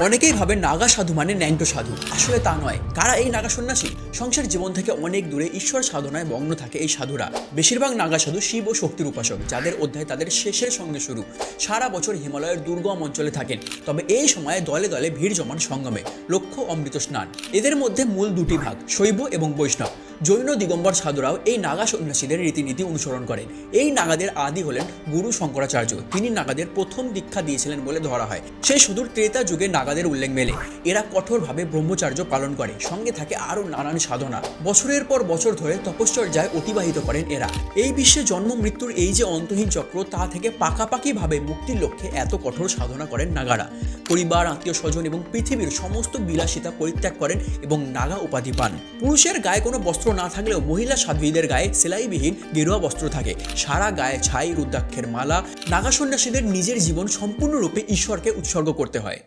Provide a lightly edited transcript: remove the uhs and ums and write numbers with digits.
অনেকেই ভাবে নাগা সাধু মানে ন্যাংটো সাধু, আসলে তা নয়। কারা এই নাগা সন্ন্যাসী? সংসার জীবন থেকে অনেক দূরে ঈশ্বর সাধনায় মগ্ন থাকে এই সাধুরা। বেশিরভাগ নাগা সাধু শিব ও শক্তির উপাসক, যাদের অধ্যায় তাদের শেষের সঙ্গে শুরু। সারা বছর হিমালয়ের দুর্গম অঞ্চলে থাকেন, তবে এই সময়ে দলে দলে ভিড় জমান সঙ্গমে, লক্ষ্য অমৃত স্নান। এদের মধ্যে মূল দুটি ভাগ, শৈব এবং বৈষ্ণব। জৈন দিগম্বর সাধুরাও এই নাগা সন্ন্যাসীদের রীতিনীতি অনুসরণ করেন। এই নাগাদের আদি হলেন গুরু শঙ্করাচার্য। তিনি নাগাদের প্রথম দীক্ষা দিয়েছিলেন বলে ধরা হয়। সেই সুদূর ত্রেতা যুগে নাগাদের উল্লেখ মেলে। এরা কঠোরভাবে ব্রহ্মচার্য পালন করে, সঙ্গে থাকে আরও নানান সাধনা। বছরের পর বছর ধরে তপশ্চর্যায় অতিবাহিত করেন এরা। এই বিশ্বে জন্ম মৃত্যুর এই যে অন্তহীন চক্র, তা থেকে পাকাপাকিভাবে মুক্তির লক্ষ্যে এত কঠোর সাধনা করেন নাগারা। পরিবার, আত্মীয় স্বজন এবং পৃথিবীর সমস্ত বিলাসিতা পরিত্যাগ করেন এবং নাগা উপাধি পান। পুরুষের গায়ে কোনো বস্ত্র না থাকলেও মহিলা সাধ্বীদের গায়ে সেলাইবিহীন গেরুয়া বস্ত্র থাকে। সারা গায়ে ছাই, রুদ্রাক্ষের মালা। নাগা সন্ন্যাসীদের নিজের জীবন সম্পূর্ণরূপে ঈশ্বরকে উৎসর্গ করতে হয়।